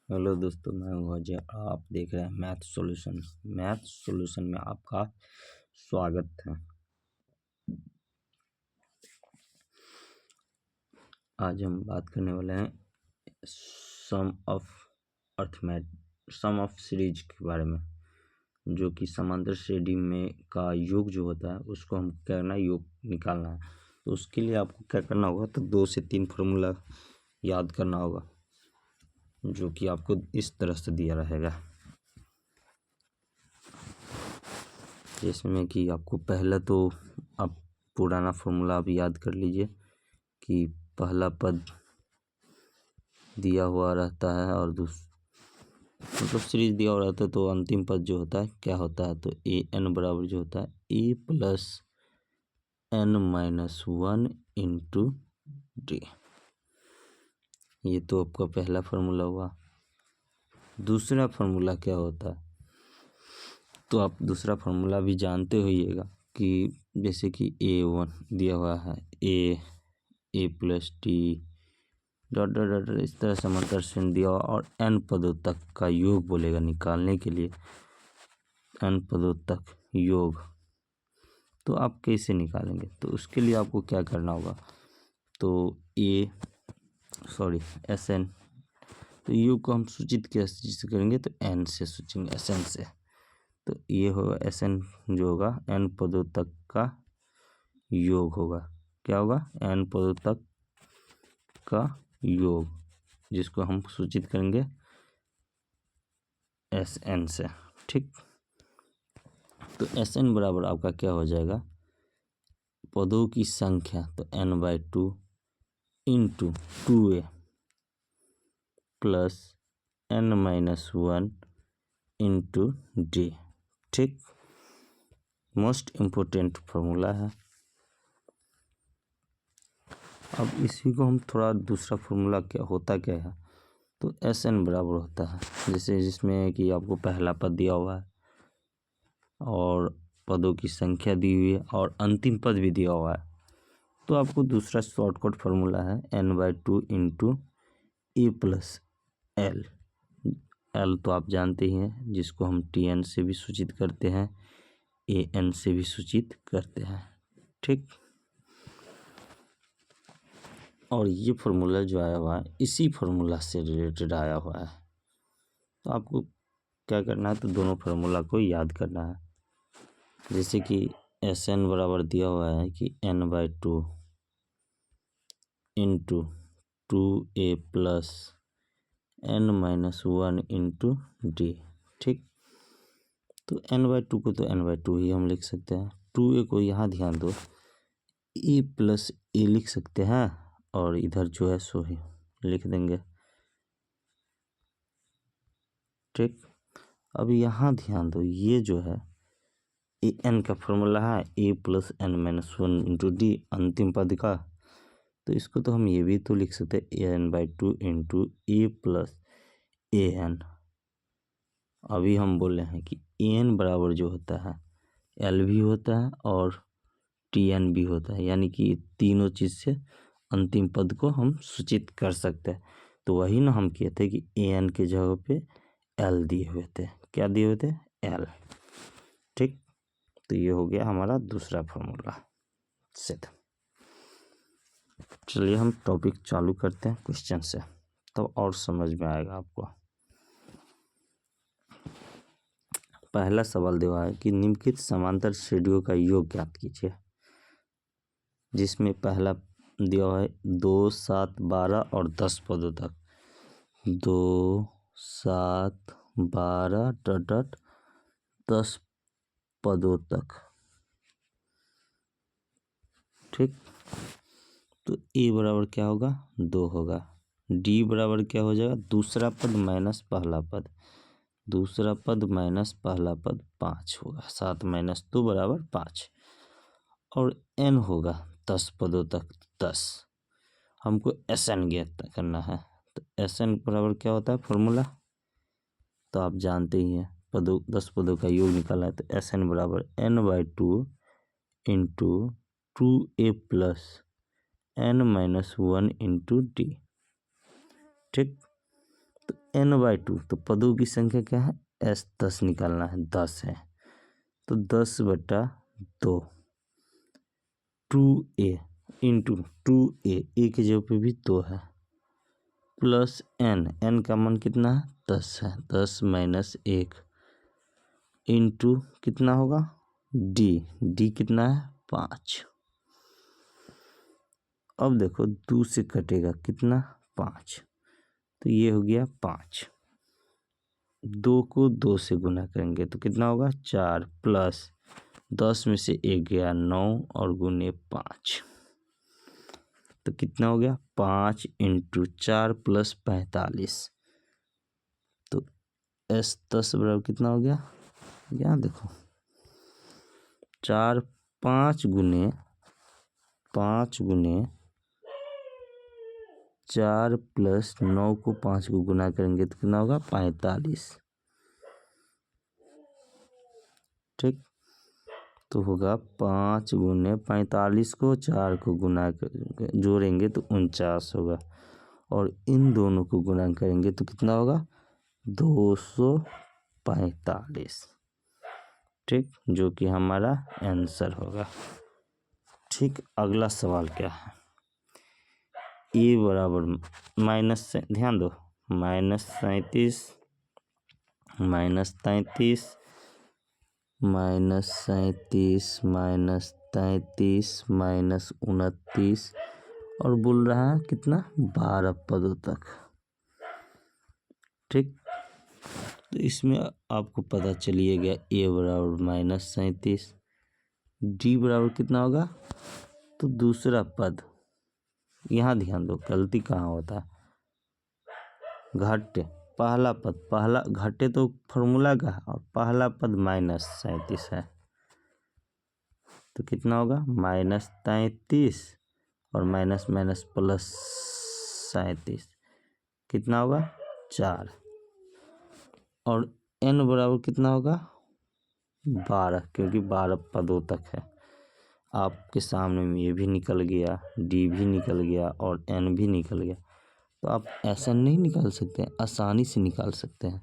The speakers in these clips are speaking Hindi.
हेलो दोस्तों, मैं हूँ अजय। आप देख रहे हैं मैथ सॉल्यूशन में आपका स्वागत है। आज हम बात करने वाले हैं सम ऑफ सीरीज के बारे में, जो कि समांतर श्रेणी में का योग जो होता है उसको हम करना योग निकालना है। तो उसके लिए आपको क्या करना होगा, तो 2 से 3 फार्मूला याद करना होगा, जो कि आपको इस तरह से दिया रहेगा। जिसमें कि आपको पहला तो आप पुराना फॉर्मूला आप याद कर लीजिए कि पहला पद दिया हुआ रहता है और मतलब सीरीज दिया हुआ रहता है, तो अंतिम पद जो होता है क्या होता है, तो ए एन बराबर जो होता है A plus N minus 1 into D. ये तो आपका पहला फार्मूला हुआ। दूसरा फार्मूला क्या होता है, तो आप दूसरा फार्मूला भी जानते होइएगा कि जैसे कि A1 दिया हुआ है A plus T dot dot dot इस तरह समांतर श्रेणी दिया हुआ और n पदों तक का योग बोलेगा निकालने के लिए। n पदों तक योग तो आप कैसे निकालेंगे, तो उसके लिए आपको क्या करना होगा, तो Sn, तो योग को हम सूचित कैसे करेंगे, तो n से सूचेंगे, Sn से। तो ये होगा Sn जो होगा n पदों तक का योग होगा। क्या होगा, n पदों तक का योग, जिसको हम सूचित करेंगे Sn से। ठीक, तो Sn बराबर आपका क्या हो जाएगा, पदों की संख्या, तो n/2 into 2a plus n-1 into D. ठीक, मोस्ट इम्पोर्टेंट फॉर्मूला है। अब इसी को हम थोड़ा दूसरा फॉर्मूला क्या होता क्या है, तो Sn बराबर होता है जैसे जिसमें कि आपको पहला पद दिया हुआ है और पदों की संख्या दी हुई है और अंतिम पद भी दिया हुआ है, तो आपको दूसरा शॉर्टकट फार्मूला है n/2 into A plus L. L तो आप जानते ही हैं, जिसको हम Tn से भी सूचित करते हैं, An से भी सूचित करते हैं। ठीक, और ये फार्मूला जो आया हुआ है इसी फार्मूला से रिलेटेड आया हुआ है। तो आपको क्या करना है, तो दोनों फार्मूला को याद करना है। जैसे कि Sn बराबर दिया हुआ है कि n/2 into 2a plus n-1 into D. ठीक, तो n/2 को तो n/2 ही हम लिख सकते हैं। 2a को यहाँ ध्यान दो, a प्लस a लिख सकते हैं और इधर जो है सो ही लिख देंगे। ठीक, अब यहाँ ध्यान दो, ये जो है ए एन का फॉर्मूला है a plus n-1 into D अंतिम पद का, तो इसको तो हम ये भी तो लिख सकते हैं an/2 into A plus an। अभी हम बोल रहे हैं कि an बराबर जो होता है l भी होता है और Tn भी होता है, यानी कि तीनों चीज़ से अंतिम पद को हम सूचित कर सकते हैं। तो वही ना हम किए थे कि an के जगह पे l दिए हुए थे। क्या दिए हुए थे, l। ठीक, तो ये हो गया हमारा दूसरा फार्मूला सिद्ध। चलिए हम टॉपिक चालू करते हैं क्वेश्चन से, तो और समझ में आएगा आपको। पहला सवाल दिया है कि निम्नलिखित समांतर श्रेणियों का योग ज्ञात कीजिए, जिसमें पहला दिया हुआ है 2, 7, 12 और 10 पदों तक। 2, 7, 12 डॉट 10 पदों तक। ठीक, तो ए बराबर क्या होगा, 2 होगा। डी बराबर क्या हो जाएगा, दूसरा पद माइनस पहला पद, दूसरा पद माइनस पहला पद 5 होगा। 7 माइनस 2 बराबर 5। और एन होगा 10 पदों तक 10। हमको Sn ज्ञात करना है, तो Sn बराबर क्या होता है फॉर्मूला, तो आप जानते ही हैं, 10 पदों का योग निकालना है, तो Sn बराबर n/2 into 2a plus n-1 into D. ठीक, तो n/2, तो पदों की संख्या क्या है, s 10 निकालना है, 10 है, तो 10/2 2a इंटू 2a, ए की जगह पे भी 2 है, प्लस n का मान कितना है, 10 है, 10 माइनस 1 इंटू कितना होगा, d कितना है, 5। अब देखो 2 से कटेगा कितना, 5, तो ये हो गया 5। 2 को 2 से गुना करेंगे तो कितना होगा, 4, प्लस 10 में से 1 गया 9 और गुने 5, तो कितना हो गया, 5 इंटू 4 प्लस 45, तो s 10 बराबर कितना हो गया, यहाँ देखो 4 5 गुने 4 प्लस 9 को 5 को गुना करेंगे तो कितना होगा, 45। ठीक, तो होगा 5 गुने 45 को 4 को गुना जोड़ेंगे तो 49 होगा, और इन दोनों को गुना करेंगे तो कितना होगा, 245। ठीक, जो कि हमारा आंसर होगा। ठीक, अगला सवाल क्या है, ए बराबर माइनस, ध्यान दो, -37 -33 -29 और बोल रहा है कितना, 12 पदों तक। ठीक, तो इसमें आपको पता चलिए गया, ए बराबर -37, डी बराबर कितना होगा, तो दूसरा पद, यहाँ ध्यान दो गलती कहाँ होता है, घटे पहला पद, पहला घटे तो फॉर्मूला का है, और पहला पद -37 है, तो कितना होगा, -33 और माइनस माइनस प्लस 37, कितना होगा, 4, और n बराबर कितना होगा, 12, क्योंकि 12 पदों तक है। आपके सामने में ये भी निकल गया, डी भी निकल गया और n भी निकल गया, तो आप SN नहीं निकाल सकते हैं, आसानी से निकाल सकते हैं।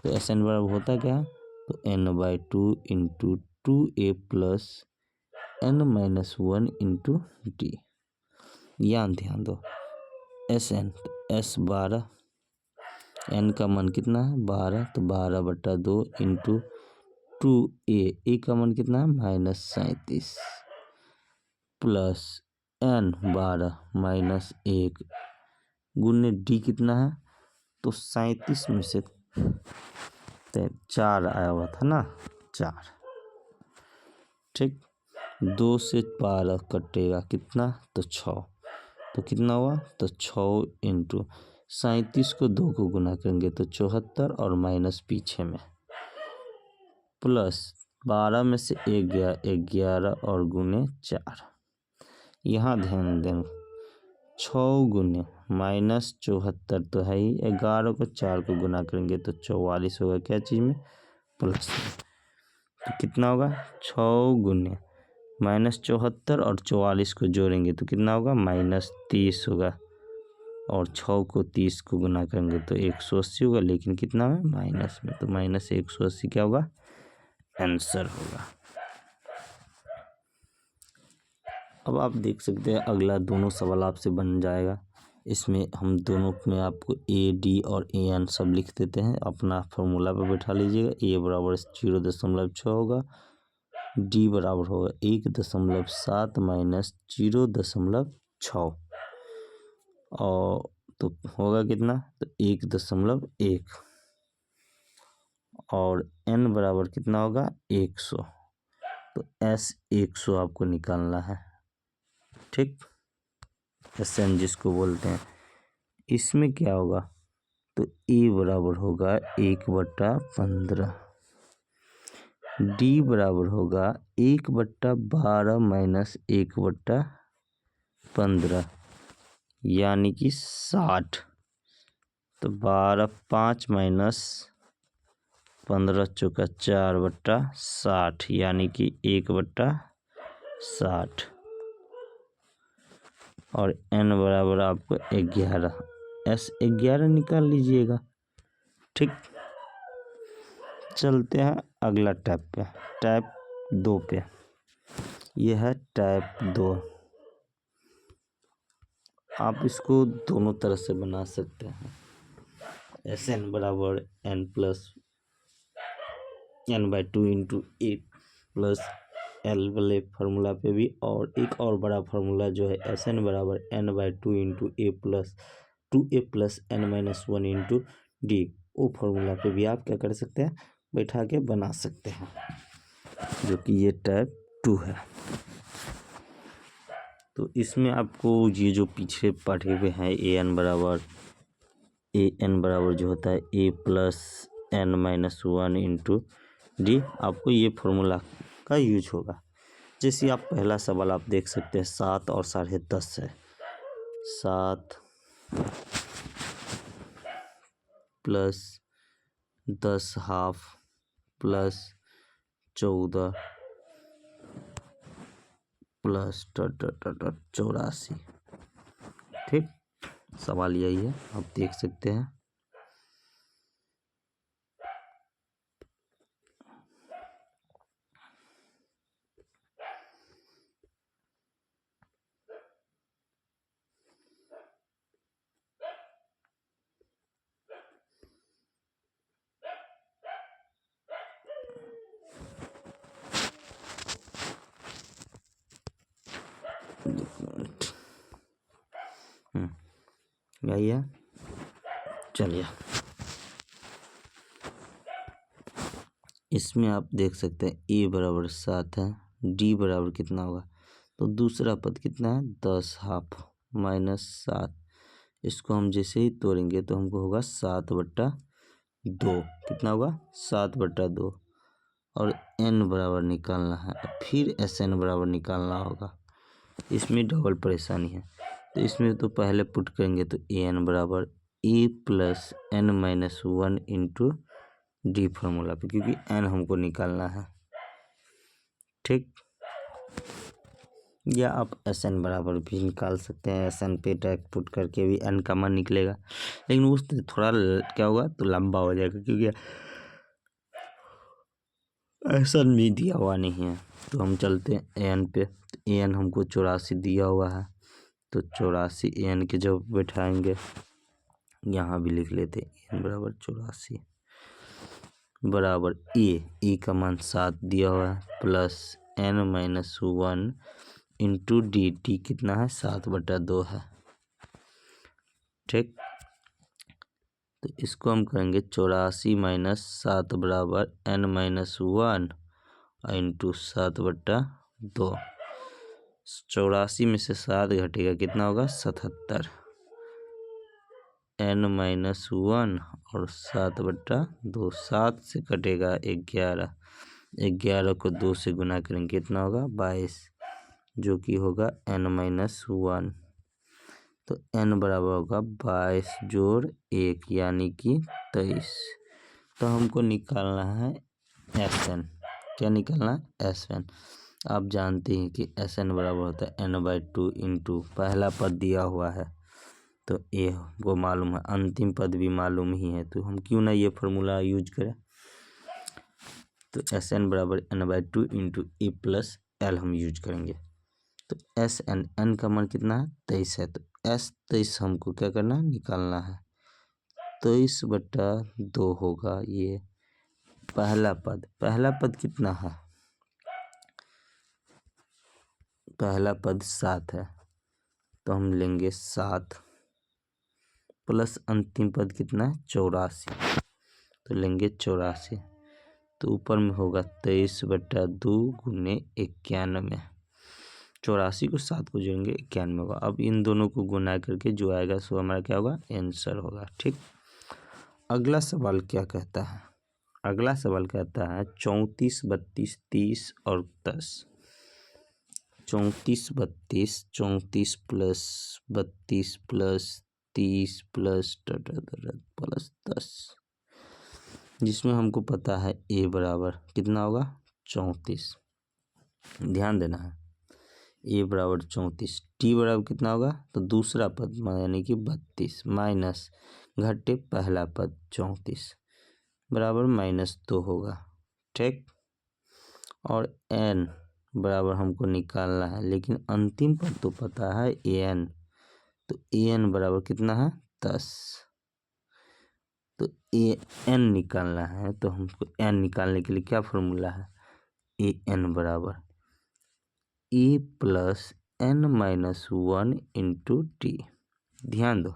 तो SN बराबर होता क्या है, तो n/2 into 2a plus n-1 into D. यहाँ ध्यान दो, SN S 12, n का मान कितना है, 12, तो 12/2 इंटू 2a का मान कितना है, -37 प्लस n 12 माइनस 1 गुने डी कितना है, तो 37 में से 4 आया हुआ था ना, 4। ठीक, 2 से 12 कटेगा कितना, तो 6, तो कितना हुआ, तो 6 इंटू 37 को 2 को गुना करेंगे तो 74 और माइनस पीछे में, प्लस 12 में से 1 गया 11 और गुने 4। यहाँ ध्यान दें, 6 गुने -74 तो है ही, 11 को 4 को गुना करेंगे तो 44 होगा, क्या चीज़ में, प्लस में, तो कितना होगा, 6 गुने -74 और 44 को जोड़ेंगे तो कितना होगा, -30 होगा, और 6 को 30 को गुना करेंगे तो 180 होगा, लेकिन कितना में, माइनस में, तो -180 क्या होगा, आंसर होगा। अब आप देख सकते हैं अगला दोनों सवाल आपसे बन जाएगा। इसमें हम दोनों में आपको ए डी और ए एन सब लिख देते हैं, अपना फॉर्मूला पर बैठा लीजिएगा। ए बराबर 0.6 होगा, डी बराबर होगा 1.7 माइनस 0.6, और तो होगा कितना, तो 1.1, और n बराबर कितना होगा, 100, तो S 100 आपको निकालना है। ठीक, SN जिसको बोलते हैं, इसमें क्या होगा, तो A बराबर होगा 1/15, D बराबर होगा 1/12 माइनस 1/15, यानी कि 60, तो 12 5 माइनस 15 चौका 4/60, यानी कि 1/60, और n बराबर आपको 11, S 11 निकाल लीजिएगा, ठीक, चलते हैं अगला टाइप पे, टाइप 2 पे। यह है टाइप 2। आप इसको दोनों तरह से बना सकते हैं, Sn बराबर n plus n/2 into A plus L वाले फार्मूला पे भी, और एक और बड़ा फार्मूला जो है Sn बराबर n/2 into A plus 2a plus n-1 into D, वो फार्मूला पे भी आप क्या कर सकते हैं, बैठा के बना सकते हैं, जो कि ये टाइप 2 है। तो इसमें आपको ये जो पीछे पढ़े हुए हैं an बराबर जो होता है a plus n-1 into D, आपको ये फार्मूला का यूज होगा। जैसे आप पहला सवाल आप देख सकते हैं 7 और 10.5 है। 7 प्लस 10 हाफ प्लस 14 प्लस 84। ठीक, सवाल यही है, आप देख सकते हैं। यही है, चलिए इसमें आप देख सकते हैं a बराबर 7 है, d बराबर कितना होगा, तो दूसरा पद कितना है 10 हाफ माइनस 7, इसको हम जैसे ही तोड़ेंगे तो हमको होगा 7/2, कितना होगा 7/2, और n बराबर निकालना है, फिर Sn बराबर निकालना होगा। इसमें डबल परेशानी है, तो इसमें तो पहले पुट करेंगे तो an बराबर a plus n-1 into D formula पे, क्योंकि n हमको निकालना है। ठीक, या आप Sn बराबर भी निकाल सकते हैं, Sn पे टैग पुट करके भी n का मान निकलेगा, लेकिन उस थोड़ा क्या होगा तो लंबा हो जाएगा, क्योंकि Sn भी दिया हुआ नहीं है। तो हम चलते हैं an पे, तो an हमको 84 दिया हुआ है, तो 84 an के जब बैठाएंगे, यहाँ भी लिख लेते n बराबर 84 बराबर ए का मान 7 दिया हुआ है प्लस n-1 इंटू डी कितना है 7/2 है। ठीक, तो इसको हम करेंगे 84 माइनस 7 बराबर n-1 इंटू 7/2। 84 में से 7 घटेगा, कितना होगा 77, n-1 और 7/2, 7 से कटेगा 11, 11 को 2 से गुना करेंगे कितना होगा 22, जो कि होगा n-1, तो n बराबर होगा 22 जोड़ 1 यानी कि 23। तो हमको निकालना है Sn, क्या निकालना है Sn। आप जानते हैं कि Sn बराबर होता है n/2 इंटू पहला पद दिया हुआ है तो ए वो मालूम है, अंतिम पद भी मालूम ही है, तो हम क्यों ना ये फार्मूला यूज करें। तो Sn बराबर n/2 into A plus L हम यूज करेंगे। तो Sn का मान कितना है 23 है, तो S23 हमको क्या करना है निकालना है, 23/2 होगा ये पहला पद कितना है, पहला पद 7 है, तो हम लेंगे 7 प्लस अंतिम पद कितना है 84, तो लेंगे 84, तो ऊपर में होगा 23/2 गुने 91, 84 को 7 को जोड़ेंगे 91 होगा। अब इन दोनों को गुना करके जो आएगा सो हमारा क्या होगा आंसर होगा। ठीक, अगला सवाल क्या कहता है, अगला सवाल कहता है 34 32 30 और 10। 34 32 34 प्लस 32 प्लस 30 प्लस 10, जिसमें हमको पता है a बराबर कितना होगा 34, ध्यान देना है a बराबर 34, t बराबर कितना होगा तो दूसरा पद यानी कि 32 माइनस घटे पहला पद 34, बराबर -2 होगा, ठीक। और n बराबर हमको निकालना है, लेकिन अंतिम पद तो पता है an, तो an बराबर कितना है 10। तो an निकालना है, तो हमको n निकालने के लिए क्या फॉर्मूला है, an बराबर a plus n-1 into T. ध्यान दो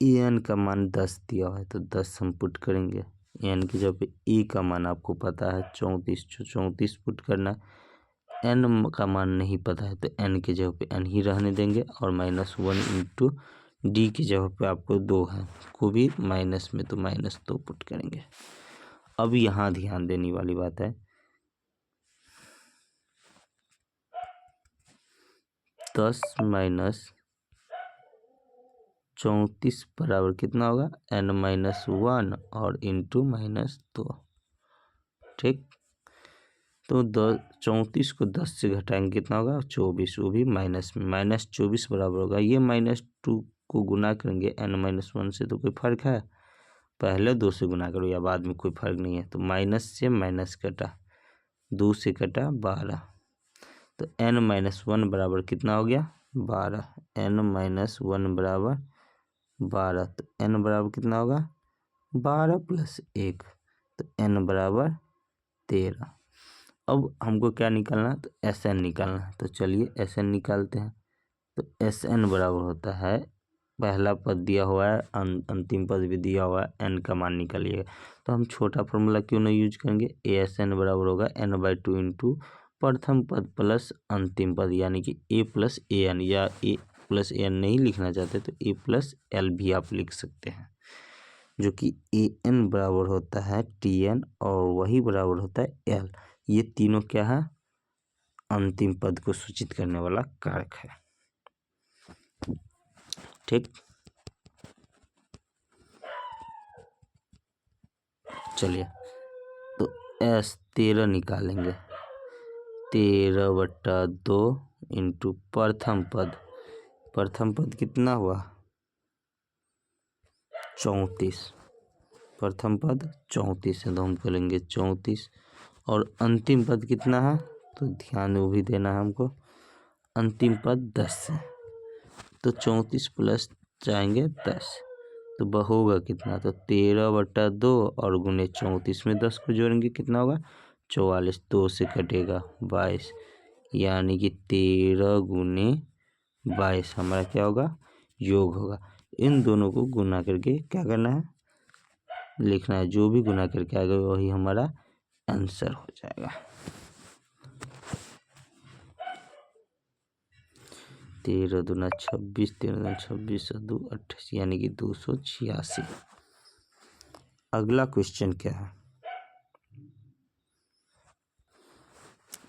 an का मान 10 दिया हुआ है, तो 10 हम पुट करेंगे। n की जगह पे a का मान आपको पता है 34, 34 पुट करना। n का मान नहीं पता है, तो n की जगह पे n ही रहने देंगे, और -1 इंटू डी की जगह पे आपको 2 है, को भी माइनस में, तो -2 पुट करेंगे। अब यहाँ ध्यान देने वाली बात है, 10 माइनस 34 बराबर कितना होगा, n-1 और इंटू -2, ठीक। तो 34 को 10 से घटाएंगे कितना होगा, 24, वो भी माइनस में, -24 बराबर होगा, ये -2 को गुना करेंगे n-1 से, तो कोई फर्क है, पहले 2 से गुना करो या बाद में, कोई फर्क नहीं है। तो माइनस से माइनस कटा, 2 से कटा 12, तो n-1 बराबर कितना हो गया, 12। n-1 बराबर 12, तो n बराबर कितना होगा, 12 + 1, तो n बराबर 13। अब हमको क्या निकालना है, तो Sn निकालना है। तो चलिए Sn निकालते हैं। तो Sn बराबर होता है, पहला पद दिया हुआ है, अंतिम पद भी दिया हुआ है, n का मान निकालिएगा। तो हम छोटा फॉर्मूला क्यों नहीं यूज करेंगे, Asn बराबर होगा n/2 इंटू प्रथम पद प्लस अंतिम पद, यानी कि a + an, या a + an नहीं लिखना चाहते तो a + l भी आप लिख सकते हैं, जो कि an बराबर होता है tn, और वही बराबर होता है l। ये तीनों क्या है, अंतिम पद को सूचित करने वाला कारक है, ठीक। चलिए, तो S13 निकालेंगे, 13/2 इंटू प्रथम पद कितना हुआ, 34, प्रथम पद 34 है, तो हम करेंगे 34, और अंतिम पद कितना है, तो ध्यान वो भी देना है हमको, अंतिम पद 10 है, तो 34 प्लस जाएंगे 10, तो होगा कितना, तो 13/2 और गुने 34 में 10 को जोड़ेंगे कितना होगा, 44, 2 से कटेगा 22, यानी कि 13 गुने 22 हमारा क्या होगा, योग होगा। इन दोनों को गुना करके क्या करना है, लिखना है, जो भी गुना करके आएगा वही हमारा आंसर हो जाएगा। 13 दूना 26, 13 दूना 26 और 2 28, यानी कि 286। अगला क्वेश्चन क्या है,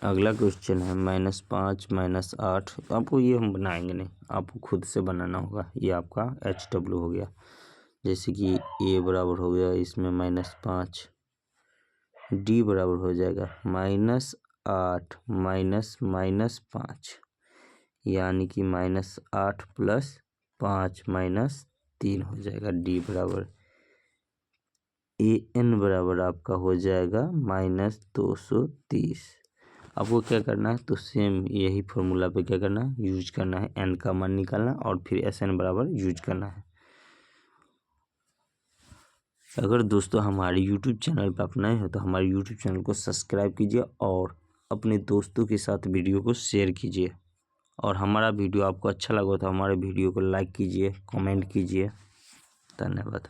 अगला क्वेश्चन है -5 -8। आपको ये हम बनाएंगे नहीं, आपको खुद से बनाना होगा। ये आपका HW हो गया, जैसे कि a बराबर हो गया इसमें -5, d बराबर हो जाएगा -8 -5, यानी कि -8 + 5 -3 हो जाएगा, d बराबर an बराबर आपका हो जाएगा -230। आपको क्या करना है, तो सेम यही फॉर्मूला पे क्या करना है, यूज करना है, n का मान निकालना और फिर Sn बराबर यूज करना है। अगर दोस्तों हमारे YouTube चैनल पर आप नए हो तो हमारे YouTube चैनल को सब्सक्राइब कीजिए और अपने दोस्तों के साथ वीडियो को शेयर कीजिए, और हमारा वीडियो आपको अच्छा लगा तो हमारे वीडियो को लाइक कीजिए, कमेंट कीजिए। धन्यवाद।